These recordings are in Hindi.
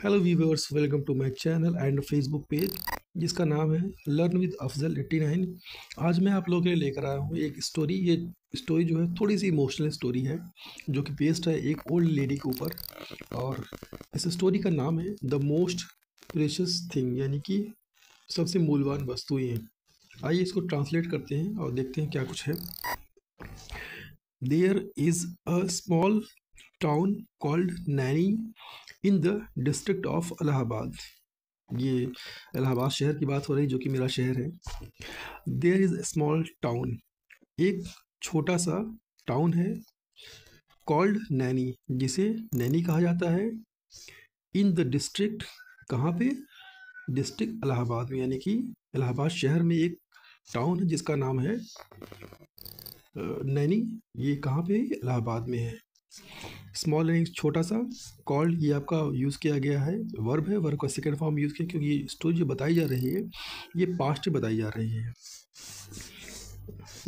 Hello viewers, welcome to my channel and Facebook page जिसका नाम है लर्न विद अफजल 89। आज मैं आप लोगों के लिए लेकर आया हूँ एक स्टोरी। ये स्टोरी जो है थोड़ी सी इमोशनल स्टोरी है जो कि बेस्ड है एक ओल्ड लेडी के ऊपर। और इस स्टोरी का नाम है द मोस्ट प्रेशियस थिंग, यानी कि सबसे मूल्यवान वस्तुएं हैं। आइए इसको ट्रांसलेट करते हैं और देखते हैं क्या कुछ है। There is a small town called Naini in the district of Allahabad. ये इलाहाबाद शहर की बात हो रही जो कि मेरा शहर है। देयर इज़ स्मॉल टाउन, एक छोटा सा टाउन है, कॉल्ड नैनी, जिसे नैनी कहा जाता है। इन द डिस्ट्रिक्ट, कहाँ पे? डिस्ट्रिक्ट इलाहाबाद में, यानी कि इलाहाबाद शहर में एक टाउन है जिसका नाम है नैनी। ये कहाँ पे? इलाहाबाद में है। स्मॉल यानी छोटा सा, कॉल्ड ये आपका यूज़ किया गया है, वर्ब है, वर्ब का सेकेंड फॉर्म यूज़ किया क्योंकि ये स्टोरी जो बताई जा रही है ये पास्ट में बताई जा रही है।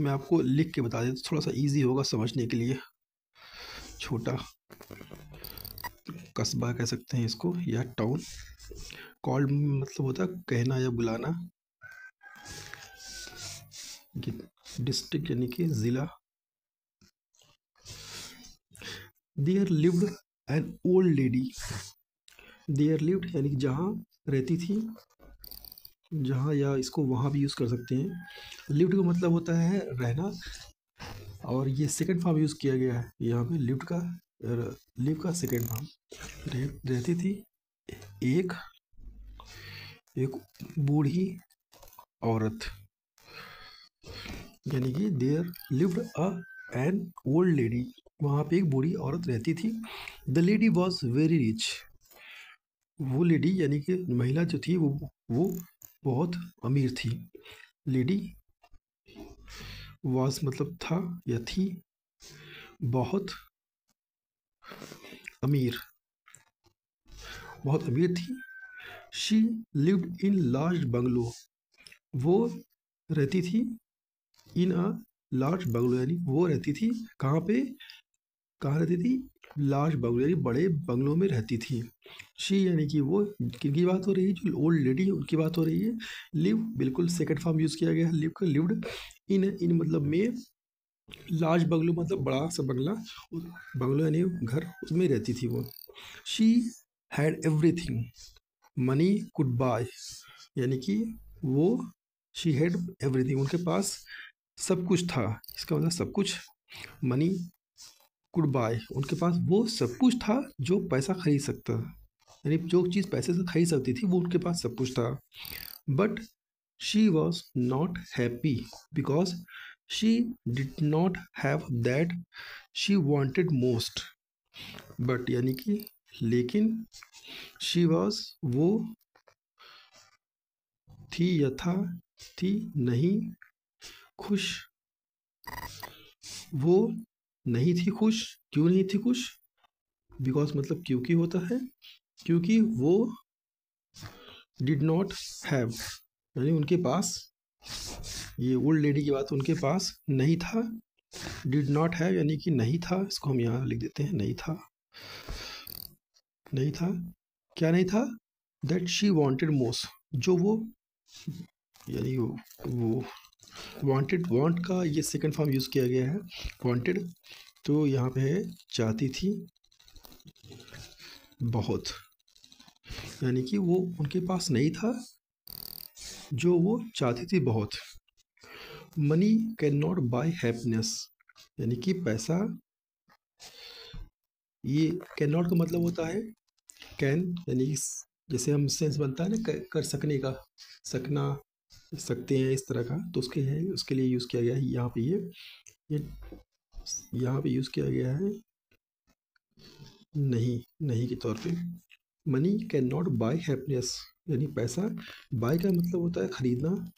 मैं आपको लिख के बता देता, थोड़ा सा इजी होगा समझने के लिए। छोटा कस्बा कह सकते हैं इसको, या टाउन। कॉल्ड मतलब होता है कहना या बुलाना। डिस्ट्रिक्ट यानी कि ज़िला। There lived an old lady. There lived यानी कि जहाँ रहती थी, जहाँ, या इसको वहाँ भी यूज़ कर सकते हैं। लिव्ड का मतलब होता है रहना, और ये सेकंड फॉर्म यूज़ किया गया है यहाँ पे लिव्ड का। लिव का सेकंड फॉर्म। रहती थी एक एक बूढ़ी औरत, यानी कि there lived a an old lady. वहाँ पे एक बूढ़ी औरत रहती थी। The lady was very rich. वो लेडी यानी कि महिला जो थी वो बहुत अमीर थी। लेडी वॉज मतलब था या थी, बहुत अमीर, बहुत अमीर थी। She lived in large bungalow. वो रहती थी इन अ लार्ज बंगलो, यानी वो रहती थी कहाँ पे? कहाँ रहती थी? लार्ज बंगलो, यानी बड़े बंगलों में रहती थी। शी यानी कि वो, किनकी बात हो रही है? जो ओल्ड लेडी है उनकी बात हो रही है। लिव बिल्कुल सेकंड फॉर्म यूज़ किया गया है लिव का, लिव्ड। इन मतलब में, लार्ज बंगलो मतलब बड़ा सा बंगला, बंगलो यानी घर, उसमें रहती थी वो। She had everything money could bye, यानी कि वो, शी हैड एवरीथिंग, उनके पास सब कुछ था। इसका मतलब सब कुछ। मनी कुड बाय, उनके पास वो सब कुछ था जो पैसा खरीद सकता, यानी जो चीज़ पैसे से खरीद सकती थी वो उनके पास सब कुछ था। But she was not happy because she did not have that she wanted most. But यानी कि लेकिन, शी वॉज वो थी या था, थी नहीं खुश, वो नहीं थी खुश। क्यों नहीं थी खुश? बिकॉज मतलब क्योंकि होता है, क्योंकि वो डिड नॉट हैव, यानी उनके पास, ये ओल्ड लेडी की बात, उनके पास नहीं था। डिड नॉट हैव यानी कि नहीं था, इसको हम यहाँ लिख देते हैं, नहीं था। नहीं था, क्या नहीं था? दैट शी वांटेड मोस्ट, जो वो, यानी वो वांटेड, वांट का ये सेकंड फॉर्म यूज़ किया गया है, वांटेड। तो यहाँ पे है चाहती थी बहुत, यानी कि वो उनके पास नहीं था जो वो चाहती थी बहुत। Money can not buy happiness, यानी कि पैसा, ये कैन नॉट का मतलब होता है कैन, यानी कि जैसे हम सेंस बनता है ना कर सकने का, सकना, सकते हैं, इस तरह का, तो उसके है, उसके लिए यूज़ किया गया है यहाँ पे। ये यहाँ पे यूज़ किया गया है नहीं, नहीं के तौर पे। Money can not buy happiness, यानी पैसा, बाय का मतलब होता है खरीदना,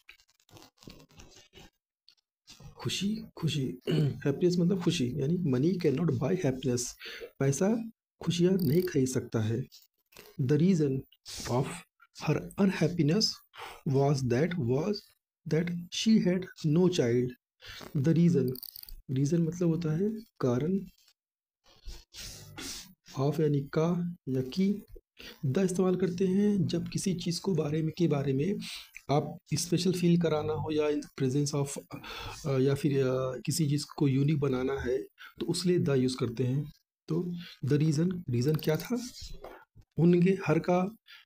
खुशी, खुशी। हैप्पीनेस मतलब खुशी, यानी money can not buy happiness, पैसा खुशियाँ नहीं खरीद सकता है। The reason of her unhappiness was that she had no child. The reason, reason मतलब होता है कारण, ऑफ यानी का या की, द इस्तेमाल करते हैं जब किसी चीज़ के बारे में आप स्पेशल फील कराना हो, या इन प्रेजेंस ऑफ, या फिर किसी चीज़ को यूनिक बनाना है, तो उसलिए द यूज़ करते हैं। तो द रीज़न क्या था? उनके, हर का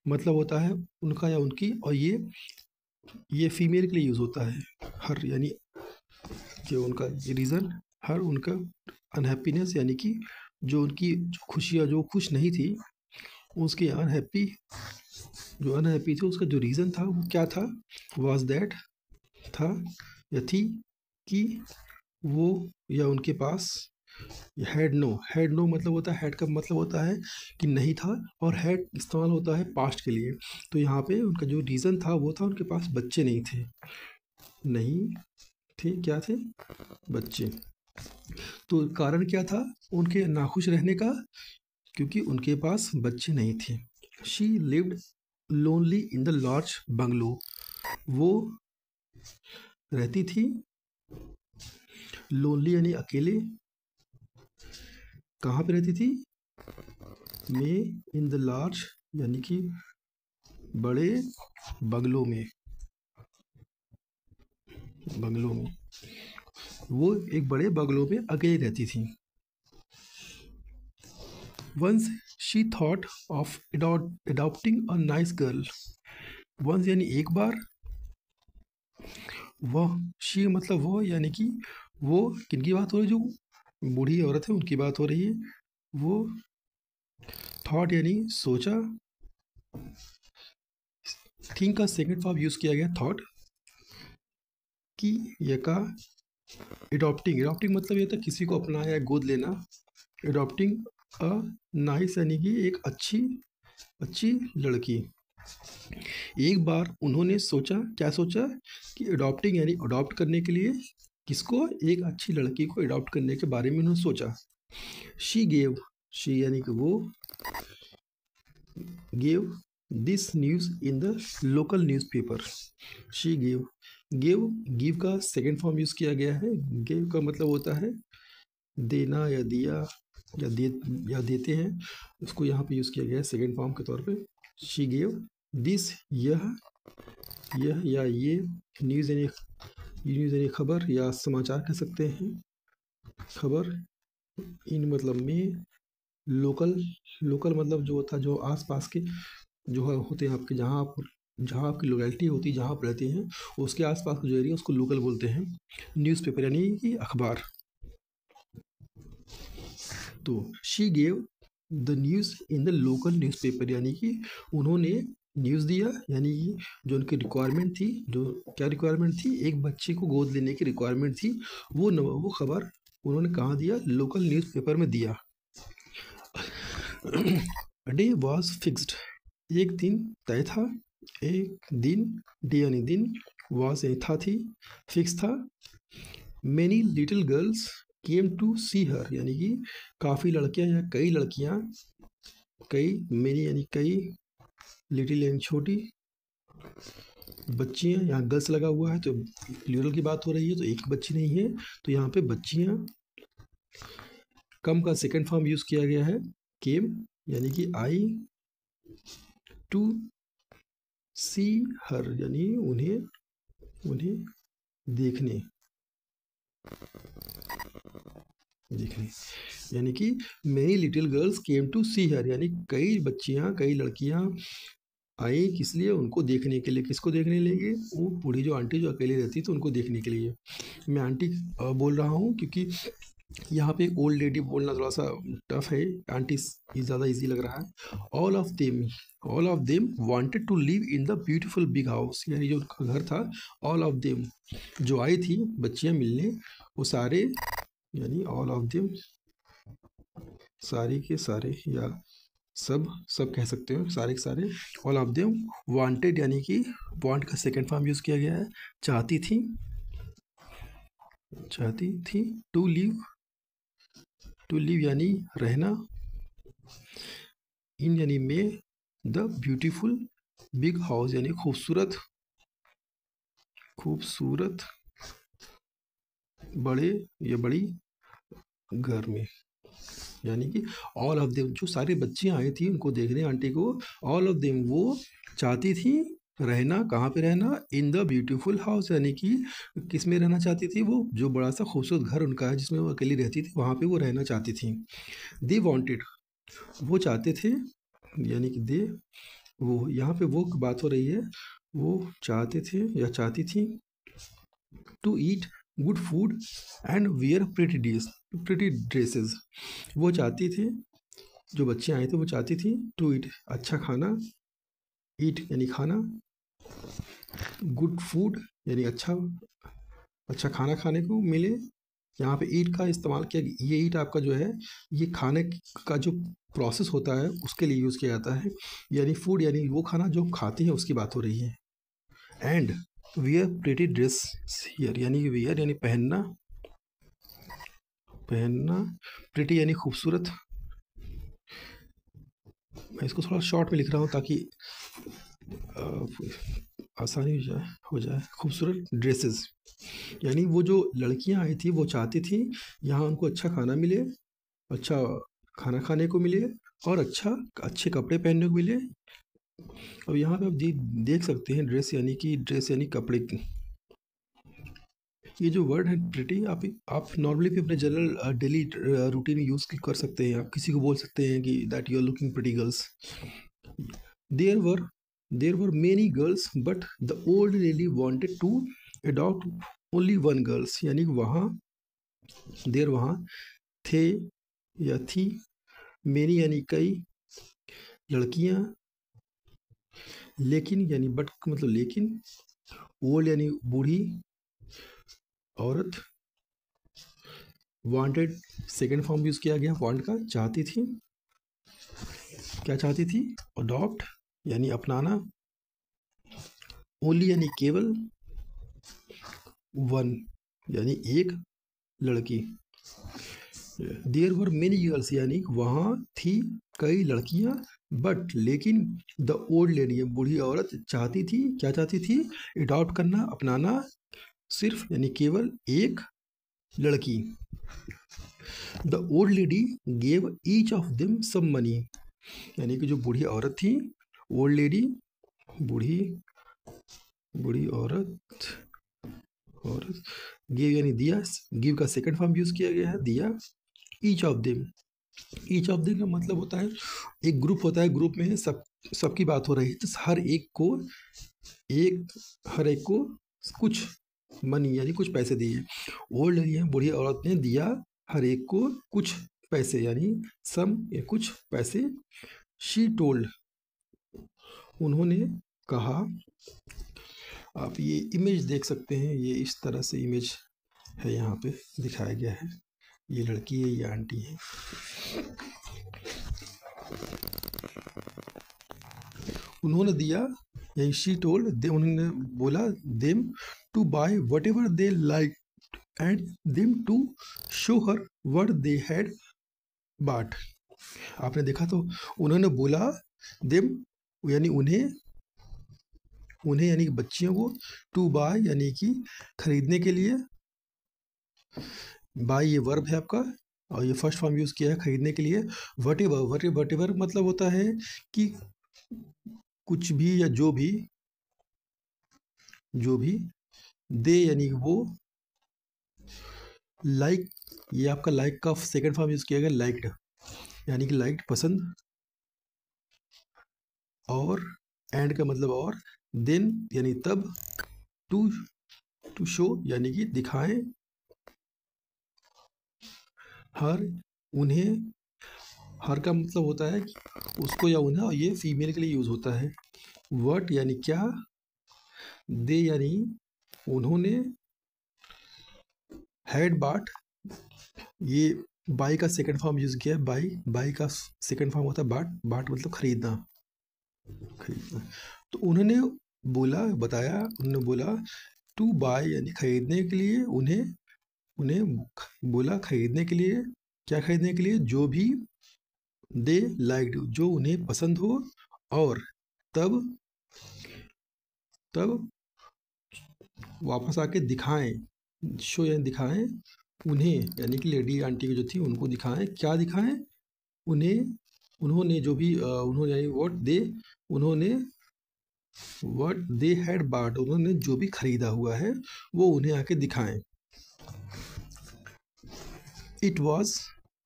मतलब होता है उनका या उनकी, और ये फीमेल के लिए यूज़ होता है। हर यानी जो उनका ये रीज़न, हर उनका अनहैप्पीनेस, यानी कि जो उनकी जो खुशियाँ, जो खुश नहीं थी, उसकी जो अनहैप्पी थी, उसका जो रीज़न था वो क्या था? वॉज दैट, था या थी, कि वो या उनके पास हैड नो मतलब होता है, हैड का मतलब होता है कि नहीं था, और हैड इस्तेमाल होता है पास्ट के लिए। तो यहाँ पे उनका जो रीज़न था वो था उनके पास बच्चे नहीं थे। नहीं थे, क्या थे? बच्चे। तो कारण क्या था उनके नाखुश रहने का? क्योंकि उनके पास बच्चे नहीं थे। She lived lonely in the large bungalow. वो रहती थी, लोनली यानी अकेले। कहाँ पे रहती थी? में, इन द लार्ज यानी कि बड़े बंगलों में। बंगलों में वो एक बड़े बंगलों में अकेले रहती थी। Once she thought of adopting a nice girl. Once यानी एक बार, वह, शी मतलब वो, यानी कि वो किनकी बात हो रही है? जो बूढ़ी औरत है उनकी बात हो रही है। वो थॉट यानी सोचा, थिंक का सेकंड फॉर्म यूज किया गया थॉट, कि यह का एडॉप्टिंग मतलब ये था किसी को अपनाया या गोद लेना। एडॉप्टिंग अ नाइस यानी कि एक अच्छी अच्छी लड़की। एक बार उन्होंने सोचा, क्या सोचा? कि अडॉप्टिंग यानी अडॉप्ट करने के लिए, किसको? एक अच्छी लड़की को अडॉप्ट करने के बारे में उन्होंने सोचा। शी गेव, शी यानी कि वो, gave this news in the local newspaper. She give का सेकेंड फॉर्म यूज किया गया है। गिव का मतलब होता है देना या दिया, या दे, या देते हैं, उसको यहाँ पे यूज किया गया है सेकेंड फॉर्म के तौर पे। शी गेव दिस, यह या ये, न्यूज़ यानी खबर या समाचार कह सकते हैं। खबर, इन मतलब में, लोकल, लोकल मतलब जो होता है जो आसपास के जो होते हैं आपके, जहाँ आपकी लोकेलिटी होती है, जहाँ आप रहते हैं, उसके आसपास का जो एरिया उसको लोकल बोलते हैं। न्यूज़पेपर यानी कि अखबार। तो she gave the news in the local newspaper, यानी कि उन्होंने न्यूज़ दिया, यानी कि जो उनकी रिक्वायरमेंट थी, जो क्या रिक्वायरमेंट थी? एक बच्चे को गोद लेने की रिक्वायरमेंट थी। वो खबर उन्होंने कहाँ दिया? लोकल न्यूज़पेपर में दिया। डे वॉज फिक्स्ड, एक दिन तय था। एक दिन, डे यानी दिन, वॉज यानी था, थी, फिक्स था। Many little girls came to see her, यानी कि काफ़ी लड़कियां या कई लड़कियां, कई, मैनी यानी कई, लिटिल यानी छोटी, बच्चियां, यहाँ गर्ल्स लगा हुआ है तो प्लूरल की बात हो रही है, तो एक बच्ची नहीं है, तो यहाँ पे बच्चियां। कम का सेकंड फॉर्म यूज किया गया है, केम, यानी कि आई, टू सी हर यानी उन्हें उन्हें देखने, देखने, यानी कि many little girls came to see her, यानी कई बच्चियां, कई लड़कियां आई, किस लिए? उनको देखने के लिए। किसको देखने लेंगे? वो बूढ़ी जो आंटी जो अकेली रहती तो उनको देखने के लिए। मैं आंटी बोल रहा हूँ क्योंकि यहाँ पे ओल्ड लेडी बोलना थोड़ा सा टफ है, आंटी ज़्यादा इजी लग रहा है। All of them wanted to live in the beautiful big house, यानी जो उनका घर था, ऑल ऑफ देम जो आई थी बच्चियाँ मिलने, वो सारे, यानी ऑल ऑफ देम, सारे के सारे, या सब, सब कह सकते हो, सारे के सारे। ऑल ऑफ देम वांटेड, यानी कि वांट का सेकंड फॉर्म यूज किया गया है, चाहती थी, चाहती थी। टू लिव यानी रहना, इन यानी में, द ब्यूटीफुल बिग हाउस यानी खूबसूरत, खूबसूरत बड़े या बड़ी घर में। यानी कि ऑल ऑफ देम, जो सारी बच्चियां आई थी उनको देखने आंटी को, ऑल ऑफ देम वो चाहती थी रहना, कहाँ पे रहना, इन द ब्यूटीफुल हाउस, यानी कि किस में रहना चाहती थी वो, जो बड़ा सा खूबसूरत घर उनका है जिसमें वो अकेली रहती थी, वहाँ पे वो रहना चाहती थी। दे वॉन्टेड, वो चाहते थे, यानी कि दे, वो यहाँ पे वो बात हो रही है, वो चाहते थे या चाहती थी to eat good food and wear pretty dresses. वो चाहती थी, जो बच्चे आए थे वो चाहती थी टू ईट, अच्छा खाना, ईट यानी खाना, गुड फूड यानी अच्छा अच्छा खाना खाने को मिले। यहाँ पे ईट का इस्तेमाल किया, ये ईट आपका जो है ये खाने का जो प्रोसेस होता है उसके लिए यूज़ किया जाता है, यानी फूड यानी वो खाना जो खाते हैं उसकी बात हो रही है। And wear pretty dress here, यानी वियर यानी पहनना, पहनना, प्रिटी यानी खूबसूरत, मैं इसको थोड़ा शॉर्ट में लिख रहा हूँ ताकि आसानी हो जाए। खूबसूरत ड्रेसेस, यानी वो जो लड़कियां आई थी वो चाहती थी यहाँ उनको अच्छा खाना मिले, अच्छा खाना खाने को मिले, और अच्छे कपड़े पहनने को मिले। अब यहाँ पे आप देख सकते हैं ड्रेस यानी कपड़े की, ये जो वर्ड है प्रिटी, आप नॉर्मली भी अपने जनरल डेली रूटीन में यूज़ कर सकते हैं। आप किसी को बोल सकते हैं कि that you are looking pretty girls. There were there were many girls but the old lady wanted to adopt only one girls, यानी वहाँ देर वहाँ थे या थी, मेनी यानी कई, लड़कियाँ, लेकिन यानी बट मतलब लेकिन, ओल्ड यानी बूढ़ी औरत, वांटेड सेकेंड फॉर्म यूज़ किया गया वांट का, चाहती थी, क्या चाहती थी, अडॉप्ट यानी अपनाना, ओनली यानी केवल, वन यानी एक लड़की। देयर वर मेनी गर्ल्स, यानी वहाँ थी कई लड़कियाँ, बट लेकिन द ओल्ड लेडी बूढ़ी औरत चाहती थी, क्या चाहती थी, अडॉप्ट करना, अपनाना, सिर्फ यानी केवल एक लड़की। The old lady gave each of them some money, यानी कि जो बूढ़ी औरत थी, ओल्ड लेडी बूढ़ी बूढ़ी औरत औरत, गिव यानी दिया, गिव का सेकंड फॉर्म यूज किया गया है, दिया। Each of them, each of them का मतलब होता है एक ग्रुप होता है, ग्रुप में सबकी बात हो रही है, तो हर एक को कुछ मनी यानी कुछ पैसे दिए। ओल्ड लेडी बूढ़ी औरत ने दिया हर एक को कुछ पैसे, यानी सम या कुछ पैसे। शी टोल्ड, उन्होंने कहा। आप ये इमेज देख सकते हैं, ये इस तरह से इमेज है, यहाँ पे दिखाया गया है, ये लड़की है, ये आंटी है। उन्होंने दिया यानी शी टोल्ड, उन्होंने बोला them to buy whatever they like and them to show her what they had bought. आपने देखा तो उन्होंने बोला देम यानी उन्हें यानी कि बच्चियों को, टू बाय यानी कि खरीदने के लिए, बाय ये वर्ब है आपका और ये फर्स्ट फॉर्म यूज किया है खरीदने के लिए। वट एवर मतलब होता है कि कुछ भी या जो भी दे यानी वो, लाइक ये आपका लाइक का सेकंड फॉर्म यूज किया गया लाइक्ड, यानी कि लाइक्ड पसंद, और एंड का मतलब और, देन यानी तब, टू शो यानी कि दिखाएं, हर उन्हें, हर का मतलब होता है कि उसको या उन्हें, और ये फीमेल के लिए यूज होता है। वट यानी क्या, दे यानी उन्होंने, हैड बाट, ये बाई का सेकंड फॉर्म यूज किया है, बाई का सेकंड फॉर्म होता है बाट मतलब खरीदना। तो उन्होंने बताया, उन्होंने बोला टू बाय यानी खरीदने के लिए, उन्हें बोला खरीदने के लिए, क्या खरीदने के लिए, जो भी दे लाइक्ड जो उन्हें पसंद हो, और तब वापस आके दिखाएं, शो यानी दिखाएं, उन्हें यानी कि लेडी आंटी की जो थी उनको दिखाएं, क्या दिखाएं, उन्हें उन्होंने जो भी उन्होंने यानी व्हाट दे हैड बाट, उन्होंने जो भी खरीदा हुआ है वो उन्हें आके दिखाएं। It was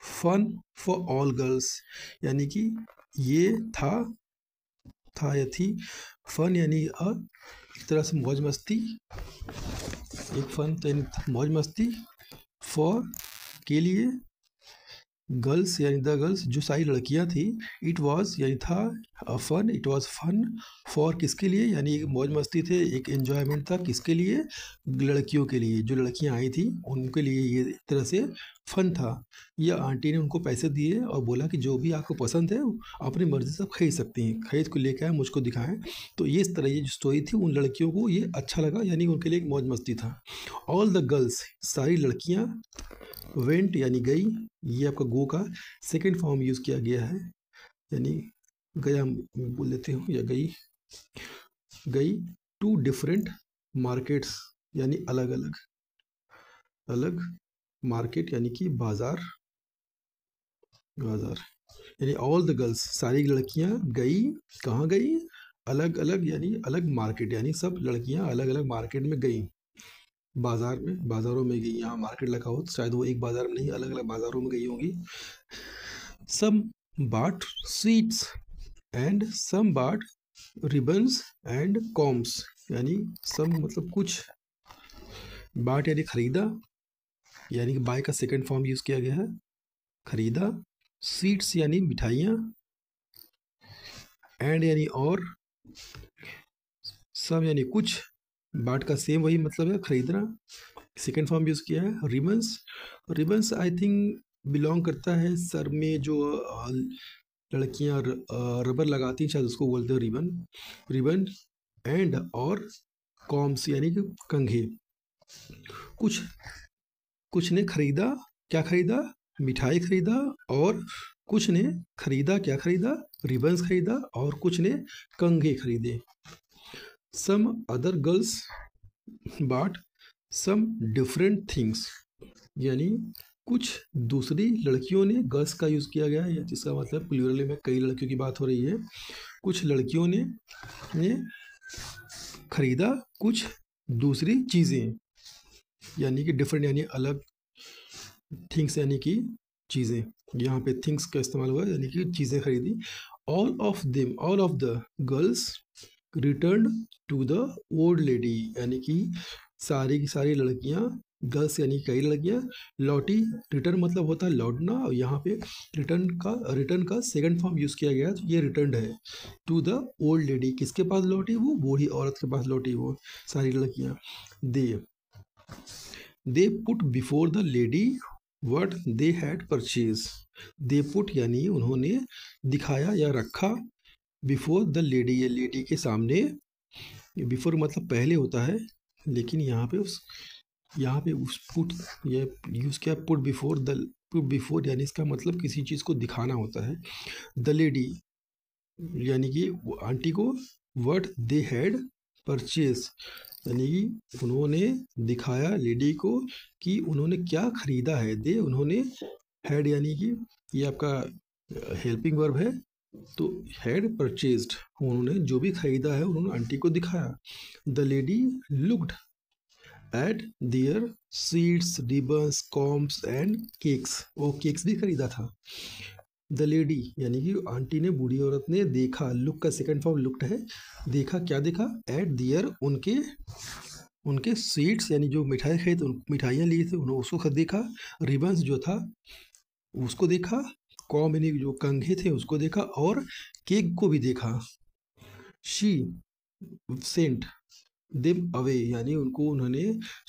fun for all girls, यानी कि ये था या थी, फन यानी एक तरह से मौज मस्ती, एक फन तो यानी मौज मस्ती, फॉर के लिए, गर्ल्स यानी द गर्ल्स जो सारी लड़कियां थी, इट वाज यानी था fun, it was fun for किसके लिए, यानी एक मौज मस्ती थे, एक एंजॉयमेंट था किसके लिए, लड़कियों के लिए, जो लड़कियां आई थी उनके लिए ये एक तरह से फन था। या आंटी ने उनको पैसे दिए और बोला कि जो भी आपको पसंद है अपनी मर्जी से आप खरीद सकती हैं, खरीद को लेकर आए मुझको दिखाएं। तो ये इस तरह ये जो स्टोरी थी उन लड़कियों को ये अच्छा लगा, यानी उनके लिए एक मौज मस्ती था। ऑल द गर्ल्स, सारी लड़कियां, वेंट यानी गई, ये आपका गो का सेकेंड फॉर्म यूज़ किया गया है, यानी गया बोल लेते हो, या गई टू डिफरेंट मार्केट्स, यानी अलग अलग मार्केट यानी कि बाजार, यानी ऑल द गर्ल्स, सारी लड़कियां गई, कहाँ गई, अलग अलग यानी अलग मार्केट, यानी सब लड़कियां अलग अलग मार्केट में गई, बाजारों में गई, यहाँ मार्केट लगा हो तो शायद वो एक बाजार में नहीं अलग अलग बाजारों में गई होंगी। सम बाट स्वीट्स एंड सम बाट रिबन्स एंड कॉम्स, यानी सम मतलब कुछ, बाट यानी खरीदा, यानी कि बाय का सेकंड फॉर्म यूज किया गया है, खरीदा, स्वीट्स यानी मिठाइयाँ, एंड यानी और, सम यानी कुछ, बाट का सेम वही मतलब है खरीदना, सेकेंड फॉर्म यूज़ किया है, रिबन्स आई थिंक बिलोंग करता है सर में जो लड़कियां रबर लगाती हैं, शायद उसको बोलते हैं रिबन, एंड और कॉम्स यानी कि कंघे। कुछ ने खरीदा, क्या खरीदा, मिठाई खरीदा, और कुछ ने खरीदा, क्या खरीदा, रिबन्स खरीदा, और कुछ ने कंघे खरीदे। सम अदर गर्ल्स बाट सम डिफरेंट थिंग्स, यानी कुछ दूसरी लड़कियों ने, गर्ल्स का यूज़ किया गया है जिसका मतलब प्लूरल में कई लड़कियों की बात हो रही है, कुछ लड़कियों ने खरीदा कुछ दूसरी चीज़ें, यानी कि डिफरेंट यानी अलग, थिंग्स यानी कि चीज़ें, यहाँ पे थिंग्स का इस्तेमाल हुआ यानी कि चीज़ें खरीदी। All of the girls return to the old lady, यानी कि सारी की सारी लड़कियां, गर्ल्स यानी कई लड़कियां लौटी, रिटर्न मतलब होता है लौटना, और यहाँ पे रिटर्न का सेकंड फॉर्म यूज़ किया गया, तो ये रिटर्न है टू द ओल्ड लेडी, किसके पास लौटी, वो बूढ़ी औरत के पास लौटी वो सारी लड़कियां। They put before the lady what they had purchase, they put यानी उन्होंने दिखाया या रखा, बिफोर द लेडी, ये लेडी के सामने, बिफोर मतलब पहले होता है, लेकिन यहाँ पे उस पुट ये यूज़ किया, पुट बिफोर यानी इसका मतलब किसी चीज़ को दिखाना होता है, द लेडी यानी कि आंटी को, व्हाट दे हैड परचेज यानी कि उन्होंने दिखाया लेडी को कि उन्होंने क्या खरीदा है, उन्होंने हैड यानी कि ये आपका हेल्पिंग वर्ब है, तो हैड परचेज्ड, उन्होंने जो भी खरीदा है उन्होंने आंटी को दिखाया। The lady looked at their seeds, ribbons, combs and cakes, वो केक्स भी खरीदा था। द लेडी यानी कि आंटी ने, बूढ़ी औरत ने देखा, लुक का सेकंड फॉर्म लुक्ड है, देखा, क्या देखा, एट दियर उनके स्वीट्स यानी जो मिठाई खरीद मिठाइयाँ ली थी उन्होंने उसको देखा, रिबन्स जो था उसको देखा, कॉम यानी जो कंघे थे उसको देखा, और केक को भी देखा। शी सेंट देम अवे, यानी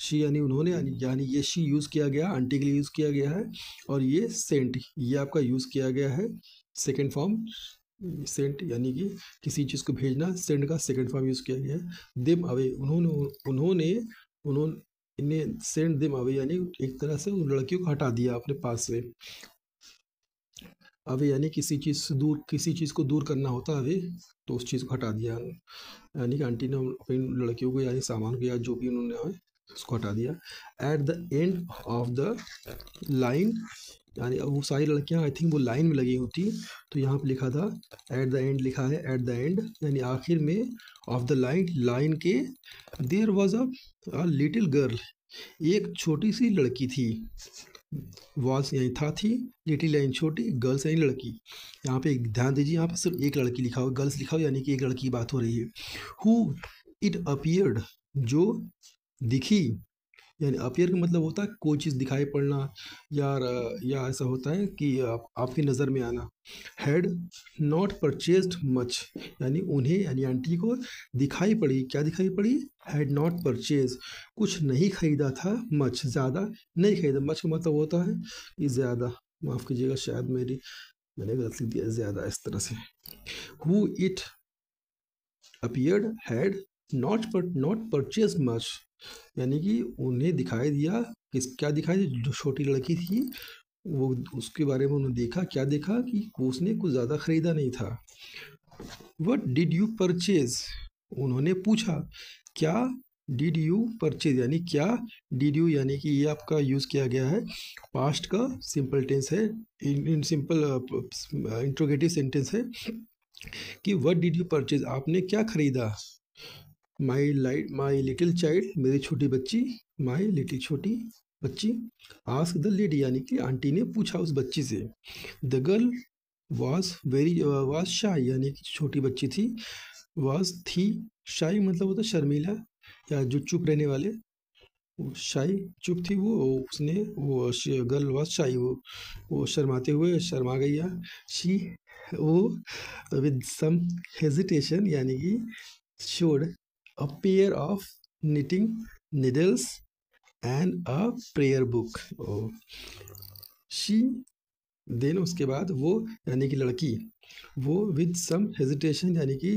शी यानी उन्होंने, यानी ये शी यूज़ किया गया, आंटी के लिए यूज़ किया गया है, और ये सेंट ये आपका यूज़ किया गया है सेकेंड फॉर्म, सेंट यानी कि किसी चीज़ को भेजना, सेंड का सेकेंड फॉर्म यूज़ किया गया है। देम अवे, उन्होंने सेंड देम अवे, यानी एक तरह से उन लड़कियों को हटा दिया अपने पास से। अवे यानी किसी चीज़ को दूर करना होता है अवे, तो उस चीज़ को हटा दिया, यानी कि आंटी ने अपनी लड़कियों को यानी सामान को या जो भी उन्होंने उसको हटा दिया। At the end of the line, यानी अब वो सारी लड़कियां आई थिंक वो लाइन में लगी होती, तो यहाँ पे लिखा था एट द एंड, लिखा है एट द एंड यानी आखिर में, ऑफ द लाइन, लाइन के, there was a little girl, एक छोटी सी लड़की थी। वॉज यहीं था, थी, लिटिल लाइन छोटी, गर्ल्स यानी लड़की। यहाँ पे ध्यान दीजिए, यहाँ पे सिर्फ एक लड़की लिखा हो, गर्ल्स लिखा हो, यानी कि एक लड़की की बात हो रही है। हु इट अपीयर्ड, जो दिखी, यानी अपीयर का मतलब होता है कोई चीज़ दिखाई पड़ना, या ऐसा होता है कि आपकी नज़र में आना। हैड नॉट परचेज्ड मच, यानी उन्हें, यानी आंटी को दिखाई पड़ी, क्या दिखाई पड़ी, हैड नॉट परचेज, कुछ नहीं खरीदा था, मच, ज़्यादा नहीं खरीदा। मच का मतलब होता है कि ज़्यादा, माफ़ कीजिएगा शायद मैंने गलत लिख दिया, ज़्यादा इस तरह से। Who it appeared had not purchase much, यानी कि उन्हें दिखाई दिया, क्या दिखाई दिया, जो छोटी लड़की थी वो, उसके बारे में उन्होंने देखा, क्या देखा कि उसने कुछ ज़्यादा खरीदा नहीं था। वट डिड यू परचेज, उन्होंने पूछा क्या डिड यू परचेज, यानी क्या डिड यू, यानी कि ये आपका यूज़ किया गया है, पास्ट का सिंपल टेंस है, इन सिंपल इंट्रोगेटिव सेंटेंस है कि व्हाट डिड यू परचेज, आपने क्या खरीदा। माई लिटिल चाइल्ड, मेरी छोटी बच्ची, माई लिटिल छोटी बच्ची, आस्क द लेडी, यानी कि आंटी ने पूछा उस बच्ची से। द गर्ल वाज शाई, यानी कि छोटी बच्ची थी, वाज थी, शाई मतलब होता शर्मीला या जो चुप रहने वाले, शाई चुप थी वो, उसने वो गर्ल वाज शाई, वो शर्माते हुए शर्मा गई, या शी, वो विद सम हेजिटेशन, यानी कि showed a pair of knitting needles and a prayer book. Oh. She, then उसके बाद वो, यानी कि लड़की, वो with some hesitation, यानी कि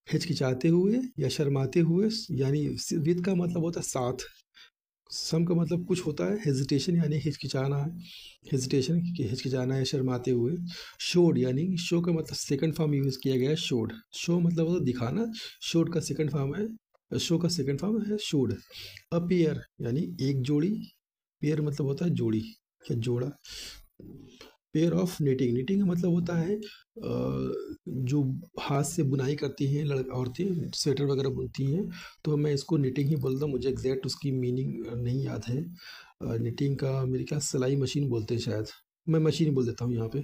हिचकिचाते हुए या शर्माते हुए, यानी with का मतलब होता है साथ, सम का मतलब कुछ होता है, हेजिटेशन यानी हिचकिचाना है, हेजिटेशन हिचकिचाना है, शर्माते हुए। शोड, यानी शो का मतलब सेकंड फॉर्म यूज़ किया गया है, शोड, शो मतलब होता है दिखाना, शोड का सेकंड फॉर्म है, शो का सेकंड फॉर्म है शोड। अपीयर यानी एक जोड़ी, पेयर मतलब होता है जोड़ी या जोड़ा। पेयर ऑफ निटिंग, निटिंग का मतलब होता है जो हाथ से बुनाई करती हैं औरतें, स्वेटर वगैरह बुनती हैं, तो मैं इसको निटिंग ही बोलता हूँ, मुझे एग्जैक्ट उसकी मीनिंग नहीं याद है। निटिंग का मेरे ख्याल सिलाई मशीन बोलते हैं शायद, मैं मशीन ही बोल देता हूँ यहाँ पे,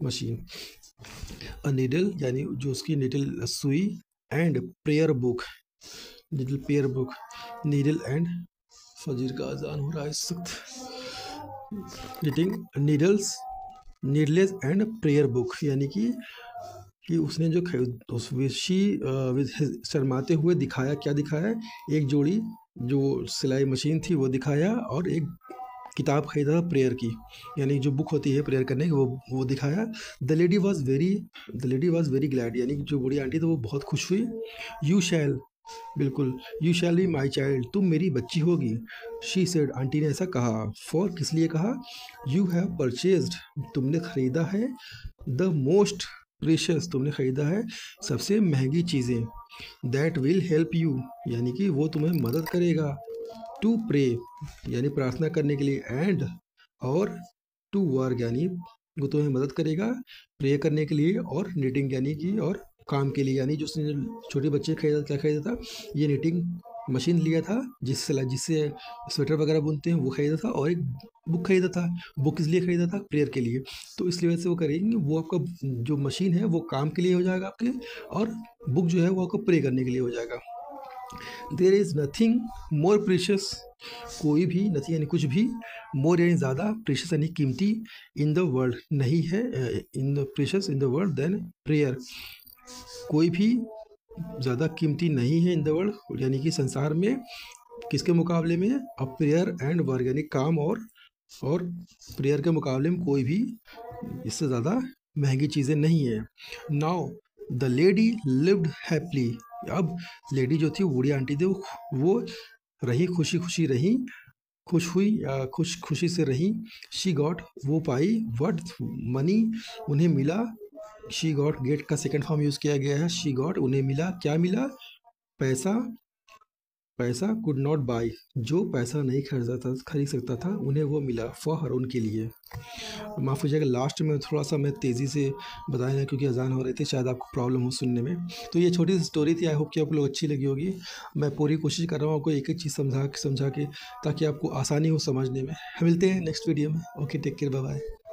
मशीन। अ नीडल, यानी जो उसकी निडल सुई, and prayer book, needle prayer book, needle and, फजीर का अजान हो रहा है इस वक्त। Knitting needles, needless and prayer book, यानी कि उसने जो शर्माते हुए दिखाया, क्या दिखाया, एक जोड़ी जो सिलाई मशीन थी वो दिखाया, और एक किताब खरीदा प्रेयर की, यानी जो बुक होती है प्रेयर करने की, वो दिखाया। The lady was very glad, यानी कि जो बूढ़ी आंटी थी वो बहुत खुश हुई। यू शैल, बिल्कुल, you shall be my child, तुम मेरी बच्ची होगी। शी सेड, आंटी ने ऐसा कहा। फॉर, किस लिए कहा, यू हैव परचेज्ड, तुमने खरीदा है, द मोस्ट प्रीशियस, तुमने खरीदा है सबसे महंगी चीज़ें, दैट विल हेल्प यू, यानी कि वो तुम्हें मदद करेगा, टू प्रे, यानी प्रार्थना करने के लिए, एंड, और टू वर्क, यानी वो तुम्हें मदद करेगा प्रे करने के लिए, और निटिंग यानी कि और काम के लिए, यानी जो उसने छोटे बच्चे खरीदा, क्या खरीदा था, ये निटिंग मशीन लिया था जिससे स्वेटर वगैरह बुनते हैं, वो खरीदा था, और एक बुक खरीदा था। बुक किस लिए खरीदा था, प्रेयर के लिए। तो इसलिए वजह से वो करेंगे, वो आपका जो मशीन है वो काम के लिए हो जाएगा आपके, और बुक जो है वो आपको प्रे करने के लिए हो जाएगा। There is nothing more precious, कोई भी, नथिंग यानी कुछ भी, मोर यानी ज़्यादा, प्रीशियस यानी कीमती, इन द वर्ल्ड नहीं है, in the precious in the world than prayer, कोई भी ज़्यादा कीमती नहीं है इन द वर्ल्ड, यानी कि संसार में, किसके मुकाबले में, अब प्रेयर एंड वर्क, यानी काम और प्रेयर के मुकाबले में कोई भी इससे ज़्यादा महंगी चीज़ें नहीं है। Now the lady lived happily, अब लेडी जो थी, बूढ़ी आंटी थी, वो रही, खुशी खुशी रही, खुश हुई या खुशी से रही। शी गॉट, वो पाई, व्हाट मनी, उन्हें मिला। शी गॉट, गेट का सेकंड फॉर्म यूज़ किया गया है, शी गॉट, उन्हें मिला, क्या मिला, पैसा, पैसा कुड नॉट बाय, जो पैसा नहीं खरीद सकता था उन्हें वो मिला, फॉर हर, उनके लिए। माफ़ कीजिएगा, लास्ट में थोड़ा सा मैं तेज़ी से बताया है क्योंकि अजान हो रही थी, शायद आपको प्रॉब्लम हो सुनने में। तो ये छोटी सी स्टोरी थी, आई होप कि आप लोग अच्छी लगी होगी। मैं पूरी कोशिश कर रहा हूँ आपको एक एक चीज़ समझा के ताकि आपको आसानी हो समझने में। मिलते हैं नेक्स्ट वीडियो में। Okay, take care, bye bye.